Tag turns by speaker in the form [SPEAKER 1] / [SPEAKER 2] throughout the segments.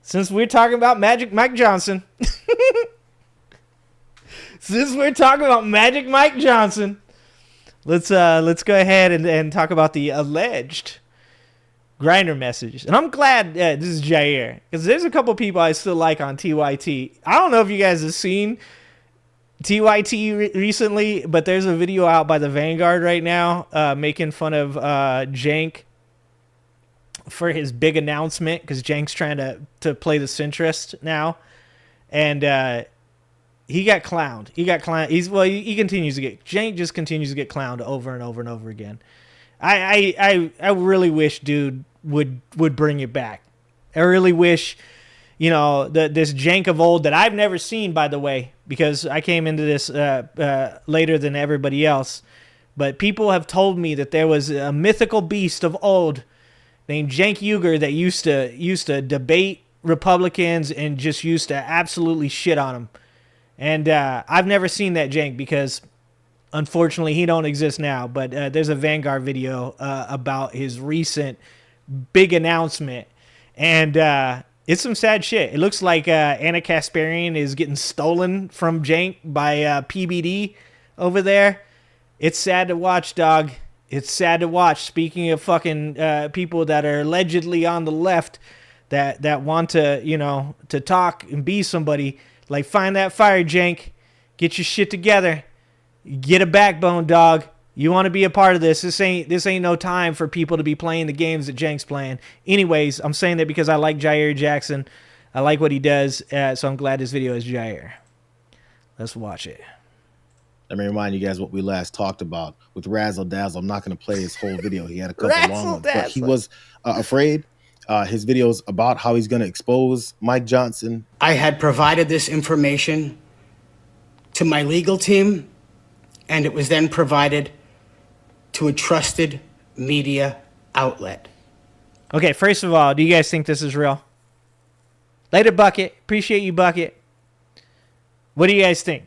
[SPEAKER 1] since we're talking about Magic Mike Johnson, let's go ahead and talk about the alleged Grindr messages. And I'm glad this is Jair, because there's a couple people I still like on TYT. I don't know if you guys have seen TYT recently, but there's a video out by the Vanguard right now making fun of Jank for his big announcement, because Jank's trying to play the centrist now, and he got clowned. He continues to get, Jank just continues to get clowned over and over and over again. I really wish dude would bring it back. I really wish, this Jank of old that I've never seen, by the way, because I came into this later than everybody else. But people have told me that there was a mythical beast of old named Cenk Uygur that used to debate Republicans and just used to absolutely shit on them. And I've never seen that Cenk, because unfortunately he don't exist now. But there's a Vanguard video about his recent big announcement, and it's some sad shit. It looks like Anna Kasparian is getting stolen from Cenk by PBD over there. It's sad to watch, dog. It's sad to watch. Speaking of fucking people that are allegedly on the left that want to, to talk and be somebody, like, find that fire, Cenk. Get your shit together. Get a backbone, dog. You want to be a part of this. This ain't no time for people to be playing the games that Cenk's playing. Anyways, I'm saying that because I like Jair Jackson. I like what he does, so I'm glad this video is Jair. Let's watch it.
[SPEAKER 2] Let me remind you guys what we last talked about with Razzle Dazzle. I'm not going to play his whole video. He had a couple long ones, but he was afraid. His videos about how he's going to expose Mike Johnson.
[SPEAKER 3] I had provided this information to my legal team, and it was then provided to a trusted media outlet.
[SPEAKER 1] Okay, first of all, do you guys think this is real? Later, Bucket. Appreciate you, Bucket. What do you guys think?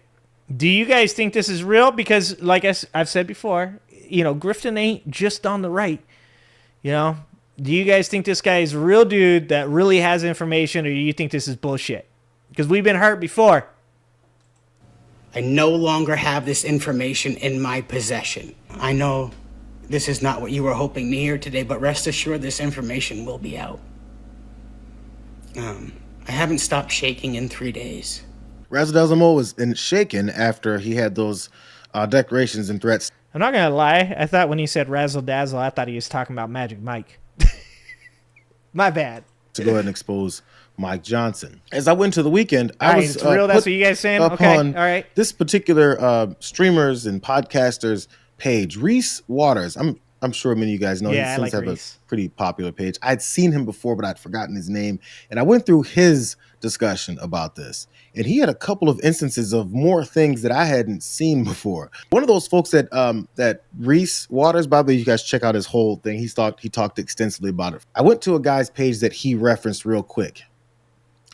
[SPEAKER 1] Do you guys think this is real? Because, like I've said before, Grifton ain't just on the right. Do you guys think this guy is a real dude that really has information, or do you think this is bullshit? Because we've been hurt before.
[SPEAKER 3] I no longer have this information in my possession. I know this is not what you were hoping to hear today, but rest assured this information will be out. I haven't stopped shaking in 3 days.
[SPEAKER 2] Razzle Dazzle Mo was shaken after he had those declarations and threats.
[SPEAKER 1] I'm not going to lie. I thought when he said Razzle Dazzle, I thought he was talking about Magic Mike. My bad.
[SPEAKER 2] To go ahead and expose Mike Johnson. As I went to the weekend, I was
[SPEAKER 1] it's real. That's what you guys saying? Okay. All right.
[SPEAKER 2] This particular streamers and podcasters page, Reese Waters. I'm sure many of you guys know.
[SPEAKER 1] Yeah,
[SPEAKER 2] he
[SPEAKER 1] I like
[SPEAKER 2] have
[SPEAKER 1] Reese.
[SPEAKER 2] A pretty popular page. I'd seen him before, but I'd forgotten his name. And I went through his discussion about this. And he had a couple of instances of more things that I hadn't seen before. One of those folks that Reese Waters, by the way, you guys check out his whole thing. He talked extensively about it. I went to a guy's page that he referenced real quick.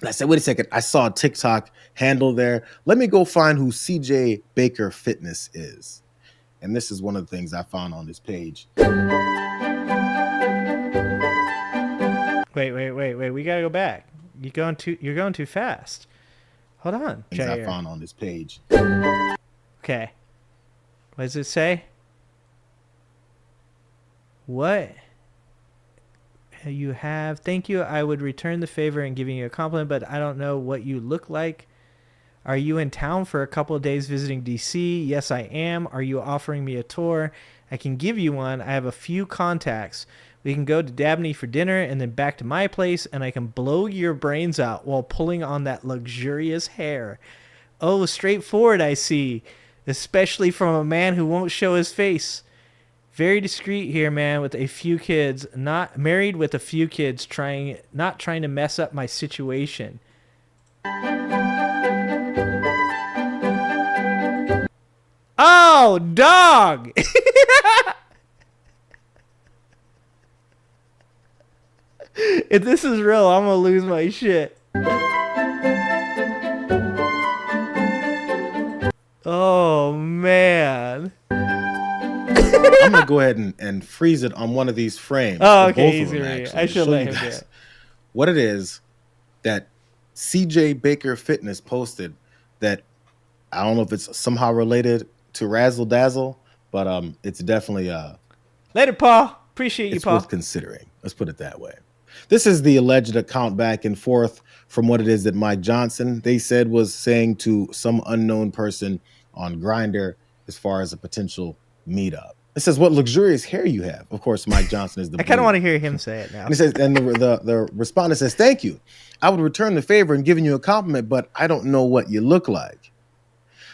[SPEAKER 2] And I said, wait a second, I saw a TikTok handle there. Let me go find who CJ Baker Fitness is. And this is one of the things I found on this page.
[SPEAKER 1] Wait. We gotta go back. You're going too fast. Hold on,
[SPEAKER 2] Things I found on this page.
[SPEAKER 1] Okay. What does it say? What you have? Thank you. I would return the favor and giving you a compliment, but I don't know what you look like. Are you in town for a couple of days visiting DC? Yes, I am. Are you offering me a tour? I can give you one. I have a few contacts. We can go to Dabney for dinner and then back to my place, and I can blow your brains out while pulling on that luxurious hair. Oh, straightforward, I see. Especially from a man who won't show his face. Very discreet here, man, with a few kids. Not married with a few kids, not trying to mess up my situation. Oh, dog! If this is real, I'm gonna lose my shit. Oh, man.
[SPEAKER 2] I'm gonna go ahead and freeze it on one of these frames.
[SPEAKER 1] Oh, okay, easy. I should let him do it.
[SPEAKER 2] What it is that CJ Baker Fitness posted that I don't know if it's somehow related to Razzle Dazzle, but it's definitely
[SPEAKER 1] Later, Paul. Appreciate you,
[SPEAKER 2] it's
[SPEAKER 1] Paul.
[SPEAKER 2] worth considering. Let's put it that way. This is the alleged account back and forth from what it is that Mike Johnson, they said, was saying to some unknown person on Grindr as far as a potential meetup. It says, "What luxurious hair you have." Of course, Mike Johnson is the
[SPEAKER 1] I kind of
[SPEAKER 2] blue.
[SPEAKER 1] want to hear him say it now.
[SPEAKER 2] And he says, and the respondent says, "Thank you. I would return the favor and giving you a compliment, but I don't know what you look like."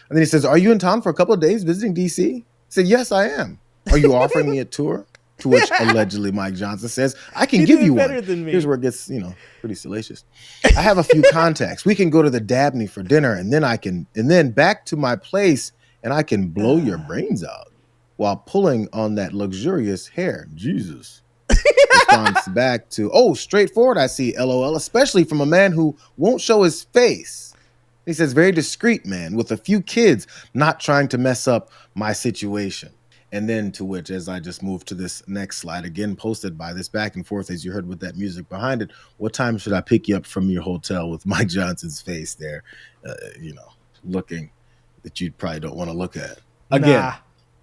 [SPEAKER 2] And then he says, "Are you in town for a couple of days visiting DC?" He said, "Yes, I am. Are you offering me a tour?" To which allegedly Mike Johnson says, "I can give you one."
[SPEAKER 1] Than me.
[SPEAKER 2] Here's where it gets, pretty salacious. "I have a few contacts. We can go to the Dabney for dinner, and then back to my place, and I can blow your brains out while pulling on that luxurious hair." Jesus. Response back to, "Oh, straightforward, I see, LOL, especially from a man who won't show his face." He says, "Very discreet man with a few kids, not trying to mess up my situation." And then to which, as I just moved to this next slide, again posted by this back and forth, as you heard with that music behind it, "What time should I pick you up from your hotel?" with Mike Johnson's face there, looking that you probably don't want to look at. Again,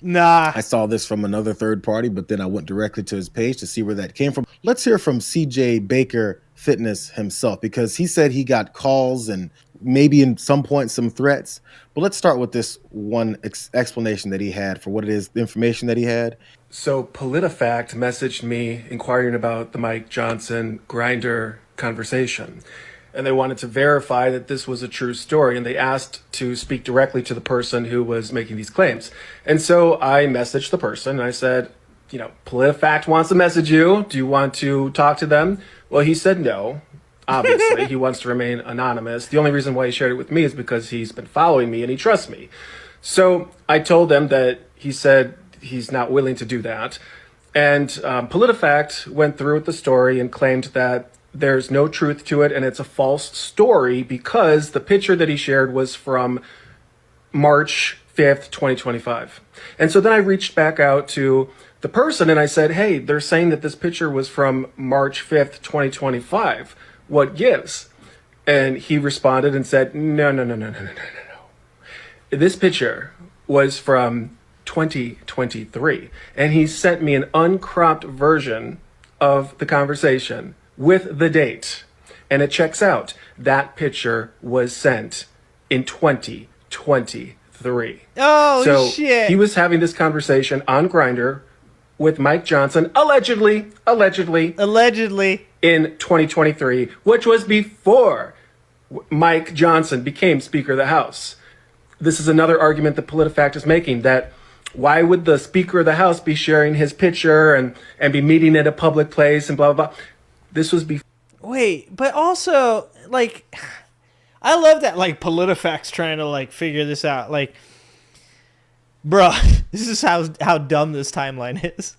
[SPEAKER 1] Nah.
[SPEAKER 2] I saw this from another third party, but then I went directly to his page to see where that came from. Let's hear from CJ Baker Fitness himself, because he said he got calls and maybe in some point some threats. But let's start with this one explanation that he had for what it is, the information that he had.
[SPEAKER 4] So PolitiFact messaged me inquiring about the Mike Johnson Grindr conversation. And they wanted to verify that this was a true story. And they asked to speak directly to the person who was making these claims. And so I messaged the person and I said, PolitiFact wants to message you. Do you want to talk to them? Well, he said no. Obviously, he wants to remain anonymous. The only reason why he shared it with me is because he's been following me and he trusts me. So I told them that he said he's not willing to do that. And PolitiFact went through with the story and claimed that there's no truth to it and it's a false story because the picture that he shared was from March 5th, 2025. And so then I reached back out to the person and I said, "Hey, they're saying that this picture was from March 5th, 2025. What gives?" And he responded and said, No. This picture was from 2023. And he sent me an uncropped version of the conversation with the date. And it checks out. That picture was sent in 2023.
[SPEAKER 1] Oh,
[SPEAKER 4] so
[SPEAKER 1] shit.
[SPEAKER 4] He was having this conversation on Grindr with Mike Johnson, allegedly, in 2023, which was before Mike Johnson became Speaker of the House. This is another argument that PolitiFact is making, that why would the Speaker of the House be sharing his picture and be meeting at a public place and blah, blah, blah. This was before.
[SPEAKER 1] Wait, but also, I love that, PolitiFact's trying to, figure this out. Bruh, this is how dumb this timeline is.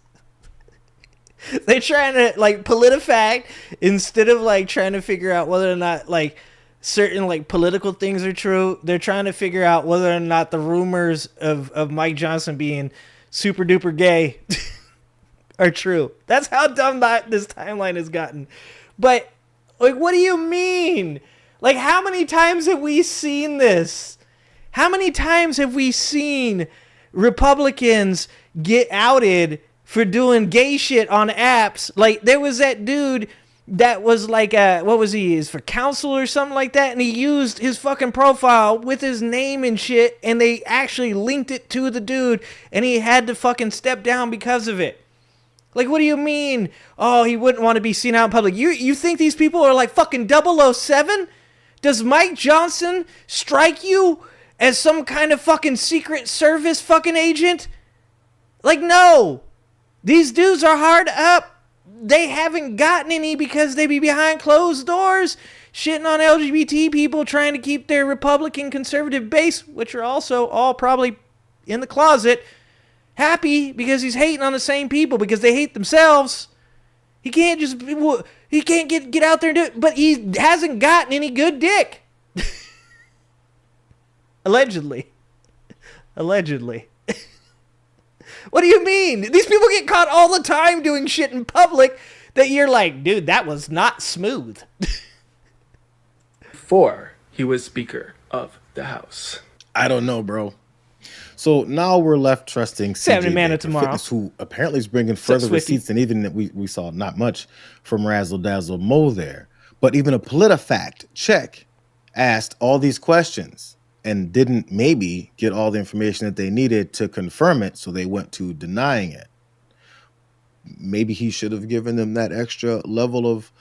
[SPEAKER 1] They're trying to, PolitiFact, instead of, trying to figure out whether or not, certain, political things are true, they're trying to figure out whether or not the rumors of Mike Johnson being super duper gay are true. That's how dumb this timeline has gotten. But, what do you mean? How many times have we seen this? How many times have we seen Republicans get outed for doing gay shit on apps? There was that dude that was what was he? Is for counsel or something like that, and he used his fucking profile with his name and shit, and they actually linked it to the dude, and he had to fucking step down because of it. What do you mean? Oh, he wouldn't want to be seen out in public. You think these people are fucking 007? Does Mike Johnson strike you as some kind of fucking Secret Service fucking agent? No. These dudes are hard up. They haven't gotten any because they be behind closed doors shitting on LGBT people, trying to keep their Republican conservative base, which are also all probably in the closet, happy because he's hating on the same people because they hate themselves. He can't get out there and do it, but he hasn't gotten any good dick. Allegedly. What do you mean? These people get caught all the time doing shit in public that you're dude, that was not smooth.
[SPEAKER 4] before he was Speaker of the House?
[SPEAKER 2] I don't know, bro. So now we're left trusting
[SPEAKER 1] 70
[SPEAKER 2] CJ
[SPEAKER 1] mana
[SPEAKER 2] Baker
[SPEAKER 1] tomorrow.
[SPEAKER 2] Fitness, who apparently is bringing further
[SPEAKER 1] Swifty.
[SPEAKER 2] receipts than even that we saw not much from Razzle Dazzle Mo there. But even a PolitiFact check asked all these questions and didn't maybe get all the information that they needed to confirm it, so they went to denying it. Maybe he should have given them that extra level of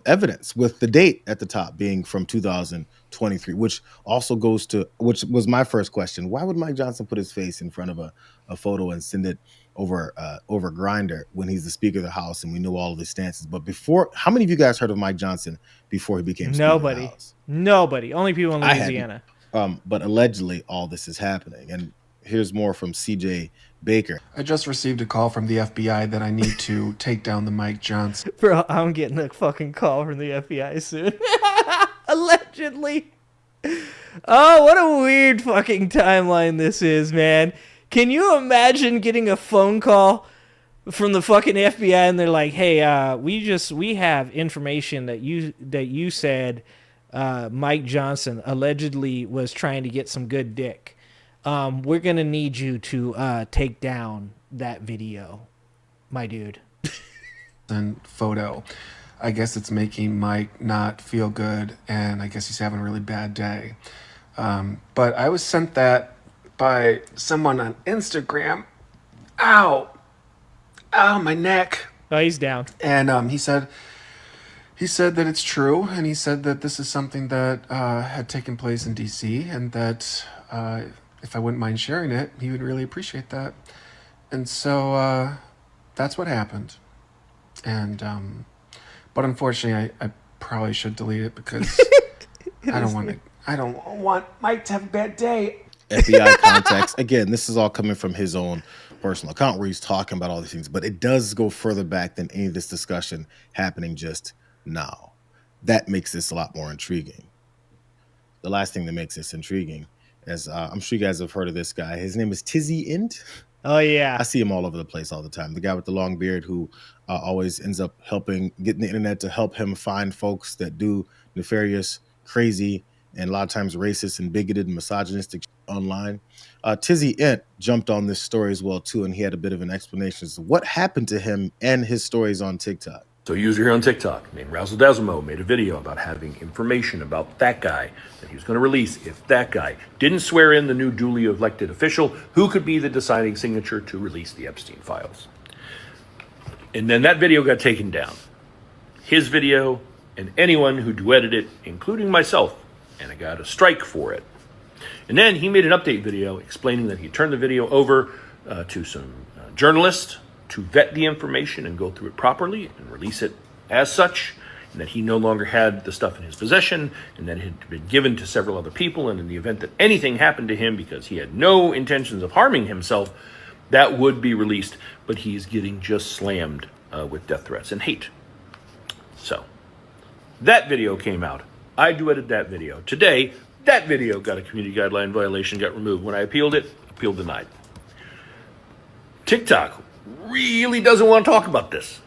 [SPEAKER 2] evidence, with the date at the top being from 2023, which also goes to, which was my first question. Why would Mike Johnson put his face in front of a photo and send it over Grindr when he's the Speaker of the House and we know all of his stances? But before, how many of you guys heard of Mike Johnson before he became Speaker of the House?
[SPEAKER 1] Nobody. Only people in
[SPEAKER 2] I
[SPEAKER 1] Louisiana.
[SPEAKER 2] But allegedly all this is happening. And here's more from CJ Baker.
[SPEAKER 4] I just received a call from the FBI that I need to take down the Mike Johnson.
[SPEAKER 1] Bro, I'm getting a fucking call from the FBI soon. Allegedly. Oh, what a weird fucking timeline this is, man. Can you imagine getting a phone call from the fucking FBI and they're like, "Hey, we have information that you said Mike Johnson allegedly was trying to get some good dick. We're gonna need you to take down that video, my dude."
[SPEAKER 4] And photo. I guess it's making Mike not feel good, and I guess he's having a really bad day. But I was sent that by someone on Instagram. Ow, my neck.
[SPEAKER 1] Oh, he's down.
[SPEAKER 4] And he said that it's true, and he said that this is something that had taken place in DC, and that if I wouldn't mind sharing it, he would really appreciate that. And so that's what happened. And but unfortunately, I probably should delete it because I don't want Mike to have a bad day.
[SPEAKER 2] FBI contacts. Again, this is all coming from his own personal account where he's talking about all these things, but it does go further back than any of this discussion happening just now. That makes this a lot more intriguing. The last thing that makes this intriguing is, I'm sure you guys have heard of this guy. His name is Tizzy Int.
[SPEAKER 1] Oh, yeah.
[SPEAKER 2] I see him all over the place all the time. The guy with the long beard who always ends up getting the internet to help him find folks that do nefarious, crazy, and a lot of times racist and bigoted and misogynistic online. Tizzy Int jumped on this story as well, too, and he had a bit of an explanation as to what happened to him and his stories on TikTok.
[SPEAKER 5] So a user here on TikTok named Razzle Dazzle Mo made a video about having information about that guy that he was going to release if that guy didn't swear in the new duly elected official who could be the deciding signature to release the Epstein files. And then that video got taken down. His video and anyone who duetted it, including myself, and I got a strike for it. And then he made an update video explaining that he turned the video over to some journalists to vet the information and go through it properly and release it as such, and that he no longer had the stuff in his possession, and that it had been given to several other people, and in the event that anything happened to him, because he had no intentions of harming himself, that would be released. But he's getting just slammed with death threats and hate. So that video came out. I duetted that video. Today, that video got a community guideline violation, got removed. When I appealed it, appeal denied. TikTok really doesn't want to talk about this.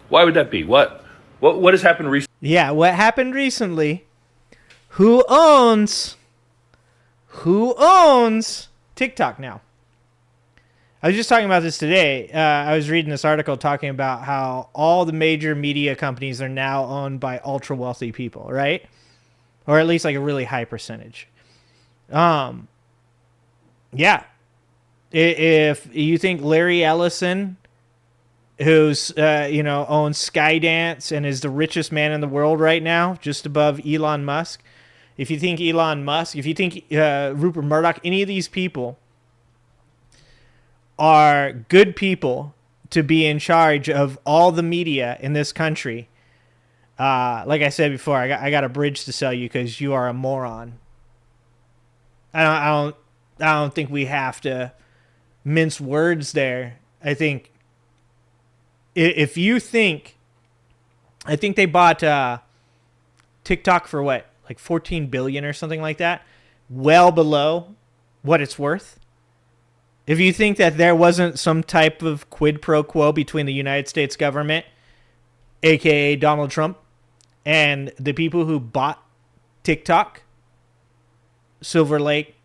[SPEAKER 5] Why would that be? What has happened recently?
[SPEAKER 1] Yeah, what happened recently? Who owns TikTok now? I was just talking about this today. I was reading this article talking about how all the major media companies are now owned by ultra wealthy people, right? Or at least like a really high percentage. Yeah. If you think Larry Ellison, who's owns Skydance and is the richest man in the world right now, just above Elon Musk. If you think Elon Musk, if you think Rupert Murdoch, any of these people are good people to be in charge of all the media in this country. Like I said before, I got a bridge to sell you because you are a moron. I don't think we have to mince words there. I think if you think, I think they bought TikTok for what, like 14 billion or something like that, well below what it's worth. If you think that there wasn't some type of quid pro quo between the United States government, aka Donald Trump, And the people who bought TikTok, Silver Lake,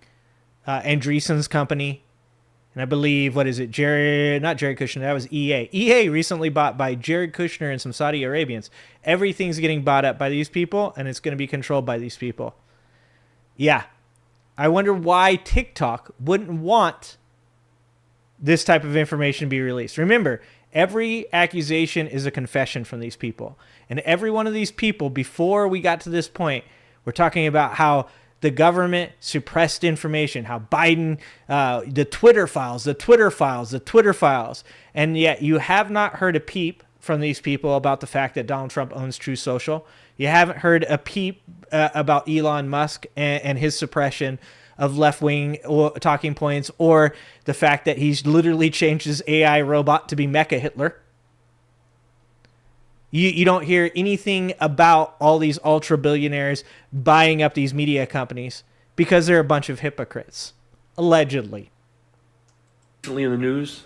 [SPEAKER 1] Andreessen's company, and I believe, not Jared Kushner, that was EA. EA recently bought by Jared Kushner and some Saudi Arabians. Everything's getting bought up by these people, and it's going to be controlled by these people. Yeah. I wonder why TikTok wouldn't want this type of information to be released. Remember, every accusation is a confession from these people. And every one of these people, before we got to this point, we're talking about how the government suppressed information, how Biden, the Twitter files. And yet you have not heard a peep from these people about the fact that Donald Trump owns True Social. You haven't heard a peep about Elon Musk and his suppression of left-wing talking points, or the fact that he's literally changed his AI robot to be Mecha Hitler. You don't hear anything about all these ultra-billionaires buying up these media companies because they're a bunch of hypocrites, allegedly.
[SPEAKER 5] Recently in the news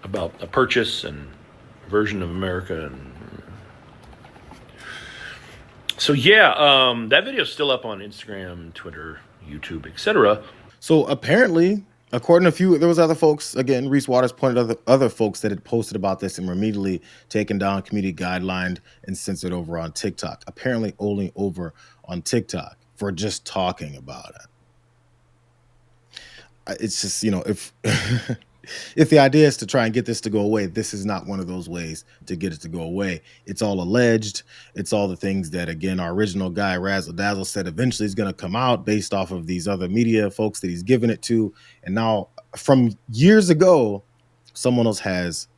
[SPEAKER 5] about a purchase and a version of America. And so, that video is still up on Instagram, Twitter, YouTube, etc.
[SPEAKER 2] So apparently, according to there was other folks, again, Reese Waters pointed out other folks that had posted about this and were immediately taken down, community guidelined, and censored over on TikTok. Apparently only over on TikTok for just talking about it. It's just, if if the idea is to try and get this to go away, this is not one of those ways to get it to go away. It's all alleged. It's all the things that, again, our original guy, Razzle Dazzle, said eventually is going to come out based off of these other media folks that he's given it to. And now, from years ago, someone else has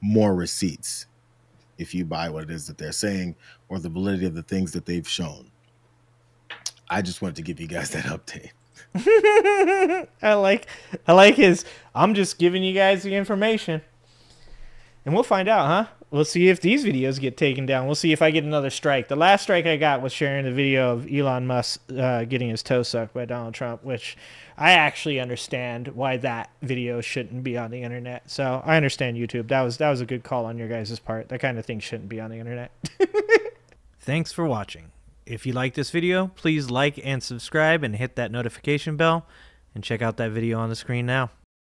[SPEAKER 2] more receipts, if you buy what it is that they're saying or the validity of the things that they've shown. I just wanted to give you guys that update.
[SPEAKER 1] I like his, I'm just giving you guys the information. And we'll find out, huh? We'll see if these videos get taken down. We'll see if I get another strike. The last strike I got was sharing the video of Elon Musk getting his toe sucked by Donald Trump, which I actually understand why that video shouldn't be on the internet. So I understand YouTube. That was a good call on your guys' part. That kind of thing shouldn't be on the internet. Thanks for watching. If you like this video, please like and subscribe and hit that notification bell, and check out that video on the screen now.